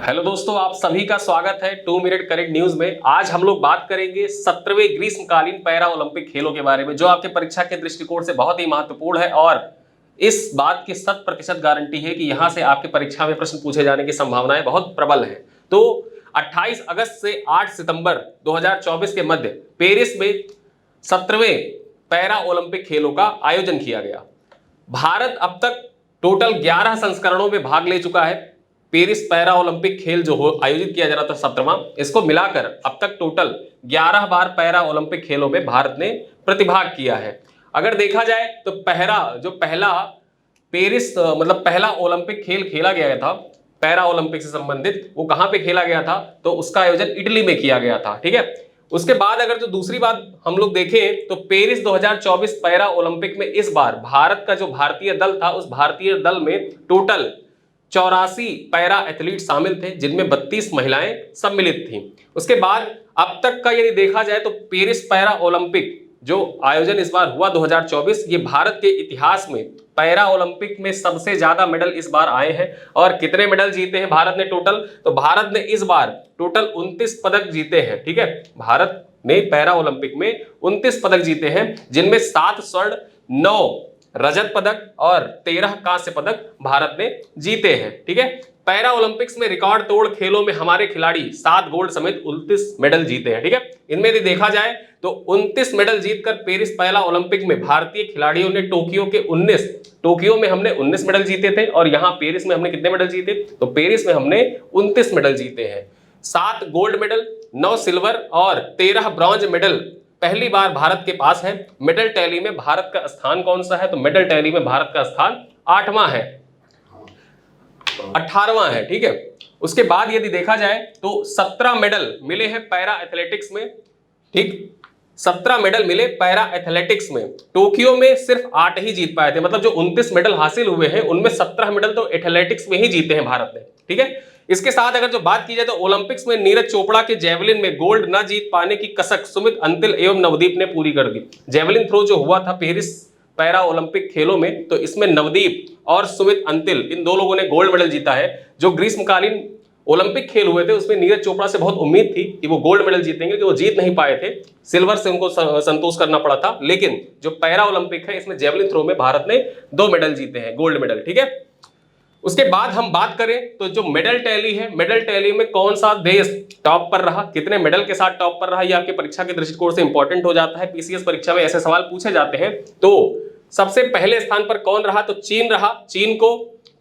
Hello दोस्तों, आप सभी का स्वागत है 2 मिनट करेक्ट न्यूज में। आज हम लोग बात करेंगे 17वें ग्रीष्मकालीन पैरा ओलंपिक खेलों के बारे में, जो आपके परीक्षा के दृष्टिकोण से बहुत ही महत्वपूर्ण है और इस बात की 100% गारंटी है कि यहां से आपके परीक्षा में प्रश्न पूछे जाने की संभावनाएं बहुत प्रबल है। तो 28 अगस्त से 8 सितंबर 2024 के मध्य पेरिस में 17वें पैरा ओलंपिक खेलों का आयोजन किया गया। भारत अब तक टोटल 11 संस्करणों में भाग ले चुका है। पेरिस पैरा ओलंपिक खेल जो आयोजित किया जा रहा था 17वां, इसको मिलाकर अब तक टोटल 11 बार पैरा ओलंपिक खेलों में भारत ने प्रतिभाग किया है। अगर देखा जाए तो पहला पेरिस पहला ओलंपिक खेल खेला गया था पैरा ओलंपिक से संबंधित, वो कहां पे खेला गया था? तो उसका आयोजन इटली में किया गया था। ठीक है। उसके बाद अगर जो दूसरी बात हम लोग देखें तो पेरिस 2024 पैरा ओलंपिक में इस बार भारत का जो भारतीय दल था, उस भारतीय दल में टोटल 84 पैरा एथलीट शामिल थे, जिनमें 32 महिलाएं सम्मिलित थीं। उसके बाद अब तक का यदि देखा जाए तो पेरिस पैरा ओलंपिक जो आयोजन इस बार हुआ 2024, ये भारत के इतिहास में पैरा ओलंपिक में सबसे ज्यादा मेडल इस बार आए हैं। और कितने मेडल जीते हैं भारत ने टोटल? तो भारत ने इस बार टोटल 29 पदक जीते हैं। ठीक है, भारत ने पैरा ओलंपिक में 29 पदक जीते हैं, जिनमें 7 स्वर्ण, 9 रजत पदक और 13 कांस्य पदक भारत ने जीते हैं। ठीक है। पैरा ओलंपिक्स में रिकॉर्ड तोड़ खेलों में हमारे खिलाड़ी 7 गोल्ड समेत 29 मेडल जीते हैं। ठीक है। इनमें यदि देखा जाए तो 29 मेडल जीतकर पेरिस पैरा ओलंपिक में भारतीय खिलाड़ियों ने टोक्यो में हमने 19 मेडल जीते थे, और यहां पेरिस में हमने कितने मेडल जीते? तो पेरिस में हमने 29 मेडल जीते हैं। 7 गोल्ड मेडल, 9 सिल्वर और 13 ब्रॉन्ज मेडल पहली बार भारत के पास है। मेडल टैली में भारत का स्थान कौन सा है? तो मेडल टैली में भारत का स्थान 8वां है, 18वां है। ठीक है। उसके बाद यदि देखा जाए तो 17 मेडल मिले हैं पैरा एथलेटिक्स में। ठीक, 17 मेडल मिले पैरा एथलेटिक्स में। टोक्यो में सिर्फ 8 ही जीत पाए थे, मतलब जो 29 मेडल हासिल हुए हैं उनमें 17 मेडल तो एथलेटिक्स में ही जीते हैं भारत ने। ठीक है। इसके साथ अगर जो बात की जाए तो ओलंपिक्स में नीरज चोपड़ा के जेवलिन में गोल्ड न जीत पाने की कसक सुमित अंतिल एवं नवदीप ने पूरी कर दी। जेवलिन थ्रो जो हुआ था पेरिस पैरा ओलंपिक खेलों में, तो इसमें नवदीप और सुमित अंतिल, इन दो लोगों ने गोल्ड मेडल जीता है। जो ग्रीष्मकालीन ओलंपिक खेल हुए थे उसमें नीरज चोपड़ा से बहुत उम्मीद थी कि वो गोल्ड मेडल जीतेंगे, कि वो जीत नहीं पाए थे, सिल्वर से उनको संतोष करना पड़ा था। लेकिन जो पैरा ओलंपिक है इसमें जेवलिन थ्रो में भारत ने 2 मेडल जीते हैं, गोल्ड मेडल। ठीक है। उसके बाद हम बात करें तो जो मेडल टैली है, मेडल टैली में कौन सा देश टॉप पर रहा, कितने मेडल के साथ टॉप पर रहा, ये आपके परीक्षा के दृष्टिकोण से इंपॉर्टेंट हो जाता है। पीसीएस परीक्षा में ऐसे सवाल पूछे जाते हैं। तो सबसे पहले स्थान पर कौन रहा? तो चीन रहा। चीन को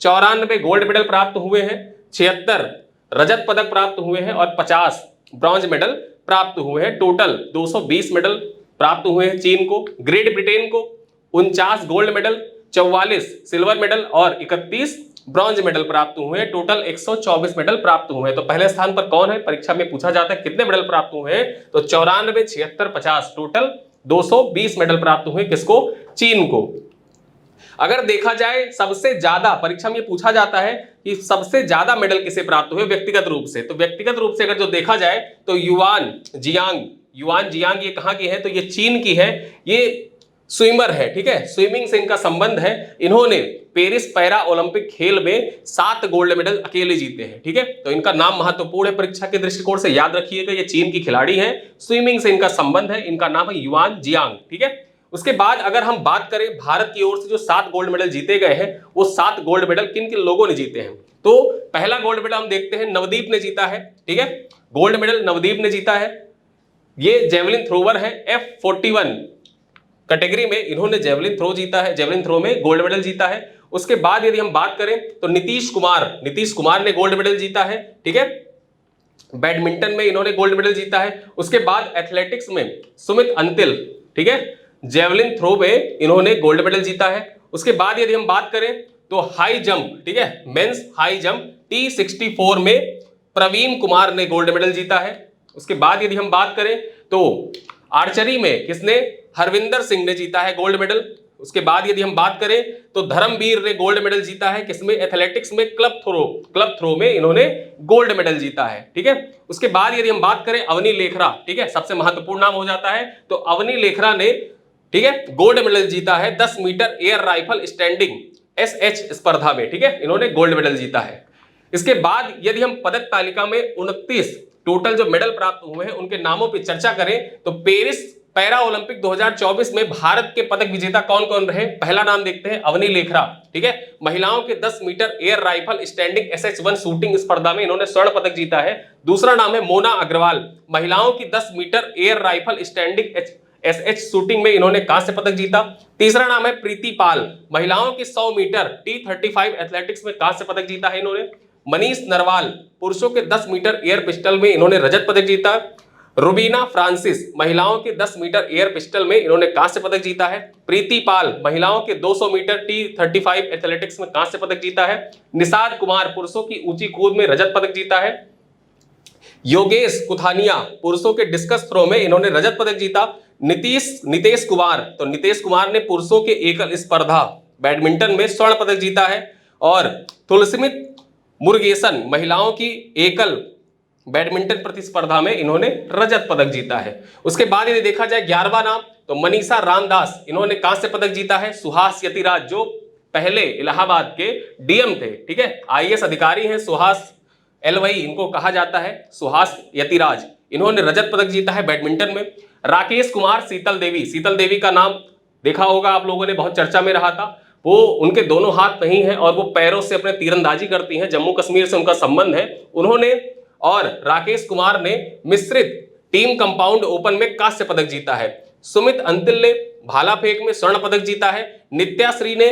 94 गोल्ड मेडल प्राप्त हुए हैं, 76 रजत पदक प्राप्त हुए हैं और 50 ब्रॉन्ज मेडल प्राप्त हुए हैं। टोटल 220 मेडल प्राप्त हुए हैं चीन को। ग्रेट ब्रिटेन को 49 गोल्ड मेडल, 44 सिल्वर मेडल और 31 ब्रॉन्ज मेडल प्राप्त हुए हैं। टोटल 124 मेडल प्राप्त हुए हैं। तो पहले स्थान पर कौन है? परीक्षा में पूछा जाता है कितने मेडल प्राप्त हुए हैं, तो 94, 76, 50, टोटल 220 मेडल प्राप्त हुए। किसको? चीन को। अगर देखा जाए सबसे ज्यादा, परीक्षा में पूछा जाता है कि सबसे ज्यादा मेडल किसे प्राप्त हुए व्यक्तिगत रूप से, तो व्यक्तिगत रूप से अगर जो देखा जाए तो युआन जियांग ये कहां की है? तो ये चीन की है। ये स्विमर है। ठीक है, स्विमिंग से इनका संबंध है। इन्होंने पेरिस पैरा ओलंपिक खेल में 7 गोल्ड मेडल अकेले जीते हैं। ठीक है, तो इनका नाम महत्वपूर्ण है परीक्षा के दृष्टिकोण से, याद रखिएगा। ये चीन की खिलाड़ी हैं, स्विमिंग से इनका संबंध है, इनका नाम है युआन जियांग। ठीक है। उसके बाद अगर हम बात करें भारत की ओर से जो 7 गोल्ड मेडल जीते गए हैं, वो 7 गोल्ड मेडल किन किन लोगों ने जीते हैं? तो पहला गोल्ड मेडल हम देखते हैं, नवदीप ने जीता है। ठीक है, गोल्ड मेडल नवदीप ने जीता है। ये जेवलिन थ्रोवर है, F41 कैटेगरी में इन्होंने जेवलिन थ्रो जीता है, जेवलिन थ्रो में गोल्ड मेडल जीता है। उसके बाद यदि हम बात करें तो नीतीश कुमार ने गोल्ड मेडल जीता है। ठीक है, बैडमिंटन में इन्होंने गोल्ड मेडल जीता है। उसके बाद एथलेटिक्स में सुमित अंतिल, ठीक है, जेवलिन थ्रो में इन्होंने गोल्ड मेडल जीता है। उसके बाद यदि हम बात करें तो हाई जंप, ठीक है, मेंस हाई जंप T64 में प्रवीण कुमार ने गोल्ड मेडल जीता है। उसके बाद यदि हम बात करें तो आर्चरी में किसने? हरविंदर सिंह ने जीता है गोल्ड मेडल। उसके बाद यदि हम बात करें तो धर्मवीर ने गोल्ड मेडल जीता है, किसमें? एथलेटिक्स में क्लब थ्रो में इन्होंने गोल्ड मेडल जीता है। ठीक है। उसके बाद यदि हम बात करें अवनी लेखरा, ठीक है, सबसे महत्वपूर्ण नाम हो जाता है, तो अवनी लेखरा ने, ठीक है, गोल्ड मेडल जीता है 10 metre air rifle standing SH स्पर्धा में। ठीक है, इन्होंने गोल्ड मेडल जीता है। इसके बाद यदि हम पदक तालिका में 29 टोटल जो मेडल प्राप्त हुए हैं उनके नामों पर चर्चा करें तो पेरिस पैरा ओलंपिक 2024 में भारत के पदक विजेता कौन कौन रहे। पहला नाम देखते हैं अवनी लेखरा, ठीक है, महिलाओं के 10 metre air rifle standing SH1 shooting स्पर्धा में इन्होंने स्वर्ण पदक जीता है। दूसरा नाम है मोना अग्रवाल, महिलाओं की 10 metre air rifle standing SH shooting में इन्होंने कांस्य पदक जीता। तीसरा नाम है प्रीति पाल, महिलाओं की 100 मीटर T35 एथलेटिक्स में कांस्य पदक जीता है इन्होंने। मनीष नरवाल, पुरुषों के 10 मीटर एयर पिस्टल में इन्होंने रजत पदक जीता। रुबीना फ्रांसिस, महिलाओं के 10 मीटर एयर पिस्टल में इन्होंने कांस्य पदक जीता है। प्रीति पाल, महिलाओं के 200 मीटर T35 एथलेटिक्स में कांस्य पदक जीता है। निषाद कुमार, पुरुषों की ऊंची कूद में रजत पदक जीता है। योगेश कुथानिया, पुरुषों के डिस्कस थ्रो में इन्होंने रजत पदक जीता। नितेश कुमार, तो नितेश कुमार ने पुरुषों के एकल स्पर्धा बैडमिंटन में स्वर्ण पदक जीता है। और तुलसीमित मुरुगेसन, महिलाओं की एकल बैडमिंटन प्रतिस्पर्धा में इन्होंने रजत पदक जीता है। उसके बाद यदि देखा जाए 11वां नाम तो मनीषा रामदास, इन्होंने कांस्य पदक जीता है। सुहास यतिराज, जो पहले इलाहाबाद के डीएम थे, ठीक है, IAS अधिकारी हैं, सुहास LY इनको कहा जाता है, सुहास यतिराज, इन्होंने रजत पदक जीता है बैडमिंटन में। राकेश कुमार शीतल देवी का नाम देखा होगा आप लोगों ने, बहुत चर्चा में रहा था। वो उनके दोनों हाथ नहीं है और वो पैरों से अपने तीरंदाजी करती हैं, जम्मू कश्मीर से उनका संबंध है। उन्होंने और राकेश कुमार ने मिश्रित टीम कंपाउंड ओपन में कांस्य पदक जीता है। सुमित अंतिल ने भाला फेंक में स्वर्ण पदक जीता है। नित्याश्री ने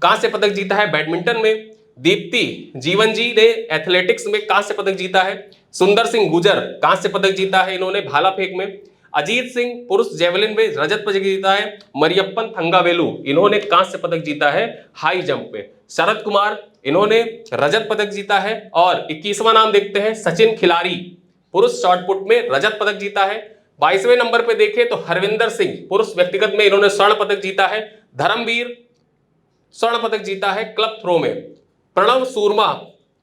कांस्य पदक जीता है बैडमिंटन में। दीप्ति जीवनजी ने एथलेटिक्स में कांस्य पदक जीता है। सुंदर सिंह गुजर, कांस्य पदक जीता है इन्होंने भाला फेंक में। अजीत सिंह, पुरुष जेवलिन में रजत पदक जीता है। मरियप्पन थंगावेलु, इन्होंने कांस्य पदक जीता है हाई जंप में। शरद कुमार, इन्होंने रजत पदक जीता है। और 21वां नाम देखते हैं सचिन खिलारी, पुरुष शॉटपुट में रजत पदक जीता है। 22वें नंबर पे देखें तो हरविंदर सिंह, पुरुष व्यक्तिगत में इन्होंने स्वर्ण पदक जीता है। धर्मवीर स्वर्ण पदक जीता है क्लब थ्रो में। प्रणव सूरमा,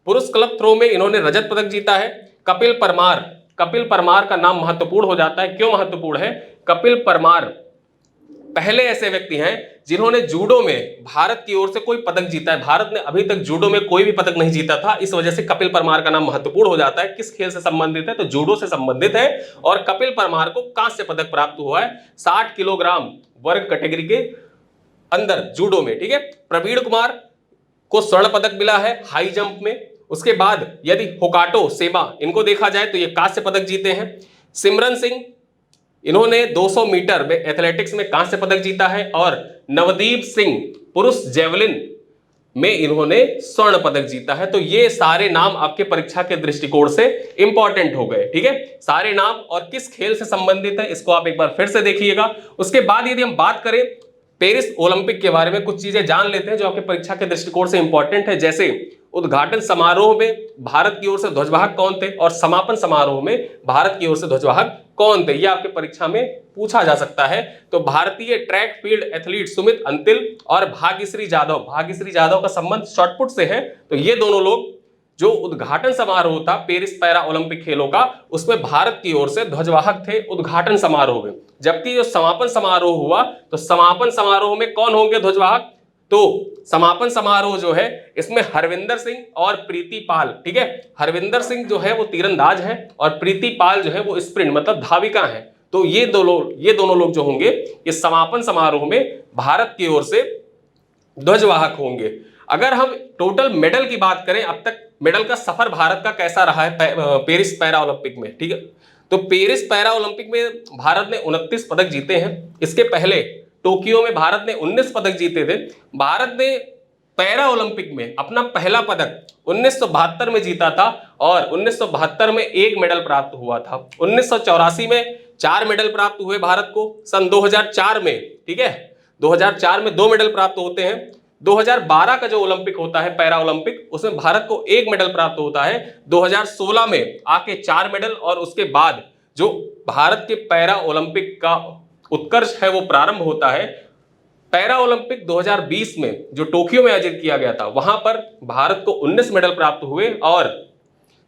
पुरुष क्लब थ्रो में इन्होंने रजत पदक जीता है। कपिल परमार का नाम महत्वपूर्ण हो जाता है। क्यों महत्वपूर्ण है? कपिल परमार पहले ऐसे व्यक्ति हैं जिन्होंने जूडो में भारत की ओर से कोई पदक जीता है। भारत ने अभी तक जूडो में कोई भी पदक नहीं जीता था, इस वजह से कपिल परमार का नाम महत्वपूर्ण हो जाता है। किस खेल से संबंधित है? तो जूडो से संबंधित है। और कपिल परमार को कांस्य पदक प्राप्त हुआ है 60 किलोग्राम वर्ग कैटेगरी के अंदर जूडो में, ठीक है। प्रवीण कुमार को स्वर्ण पदक मिला है हाई जंप में। उसके बाद यदि होकाटो सेबा, इनको देखा जाए तो ये कांस्य पदक जीते हैं। सिमरन सिंह, इन्होंने 200 मीटर में एथलेटिक्स में कांस्य पदक जीता है। और नवदीप सिंह, पुरुष जेवलिन में इन्होंने स्वर्ण पदक जीता है। तो ये सारे नाम आपके परीक्षा के दृष्टिकोण से इंपॉर्टेंट हो गए, ठीक है। सारे नाम और किस खेल से संबंधित है इसको आप एक बार फिर से देखिएगा। उसके बाद यदि हम बात करें पेरिस ओलंपिक के बारे में, कुछ चीजें जान लेते हैं जो आपके परीक्षा के दृष्टिकोण से इंपॉर्टेंट है। जैसे उद्घाटन समारोह में भारत की ओर से ध्वजवाहक कौन थे और समापन समारोह में भारत की ओर से ध्वजवाहक कौन थे, यह आपके परीक्षा में पूछा जा सकता है। तो भारतीय track field athlete Sumit Antil और भाग्यश्री जाधव का संबंध शॉटपुट से है। तो ये दोनों लोग, जो उद्घाटन समारोह था पेरिस पैरा ओलंपिक खेलों का, उसमें भारत की ओर से ध्वजवाहक थे उद्घाटन समारोह में। जबकि जो समापन समारोह हुआ तो समापन समारोह में कौन होंगे ध्वजवाहक? तो समापन समारोह जो है इसमें हरविंदर सिंह और प्रीति पाल, ठीक है। हरविंदर सिंह जो है वो तीरंदाज है और प्रीति पाल जो है वो स्प्रिंट मतलब धाविका है। तो ये दोनों लोग जो होंगे इस समापन समारोह में भारत की ओर से ध्वजवाहक होंगे। अगर हम टोटल मेडल की बात करें, अब तक मेडल का सफर भारत का कैसा रहा है पेरिस पैरा ओलंपिक में, ठीक है। तो पेरिस पैरा ओलंपिक में भारत ने 29 पदक जीते हैं। इसके पहले टोक्यो में भारत ने 19 पदक जीते थे। भारत ने पैरा ओलंपिक में अपना पहला पदक 1972 में जीता था और 1972 में 1 मेडल प्राप्त हुआ था। 1984 में 4 मेडल प्राप्त हुए भारत को। सन 2004 में, ठीक है, 2004 में 2 मेडल प्राप्त होते हैं। 2012 का जो ओलंपिक होता है पैरा ओलंपिक, उसमें भारत को 1 मेडल प्राप्त होता है। 2016 में आके 4 मेडल और उसके बाद जो भारत के पैरा ओलंपिक का उत्कर्ष है वो प्रारंभ होता है। पैरा ओलंपिक 2020 में जो टोक्यो में आयोजित किया गया था, वहां पर भारत को 19 मेडल प्राप्त हुए। और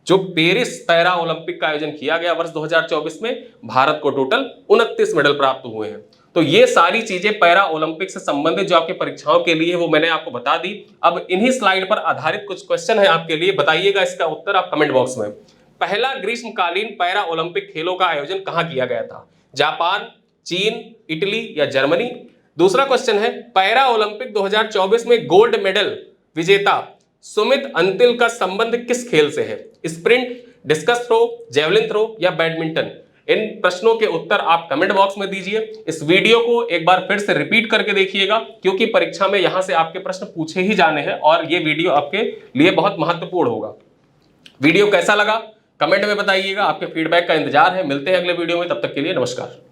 जो पेरिस पैरा ओलंपिक का आयोजन किया गया वर्ष 2024 में, भारत को टोटल 29 मेडल प्राप्त हुए हैं। तो ये सारी चीजें पैरा ओलंपिक से संबंधित जो आपकी परीक्षाओं के लिए वो मैंने आपको बता दी। अब इन्हीं स्लाइड पर आधारित कुछ क्वेश्चन है आपके लिए, बताइएगा इसका उत्तर आप कमेंट बॉक्स में। पहला ग्रीष्मकालीन पैरा ओलंपिक खेलों का आयोजन कहां किया गया था? जापान, चीन, इटली या जर्मनी? दूसरा क्वेश्चन है, पैरा ओलंपिक 2024 में गोल्ड मेडल विजेता सुमित अंतिल का संबंध किस खेल से है? Sprint, discus throw, javelin throw या बैडमिंटन? इन प्रश्नों के उत्तर आप कमेंट बॉक्स में दीजिए। इस वीडियो को एक बार फिर से रिपीट करके देखिएगा, क्योंकि परीक्षा में यहां से आपके प्रश्न पूछे ही जाने हैं और ये वीडियो आपके लिए बहुत महत्वपूर्ण होगा। वीडियो कैसा लगा कमेंट में बताइएगा, आपके फीडबैक का इंतजार है। मिलते हैं अगले वीडियो में, तब तक के लिए नमस्कार।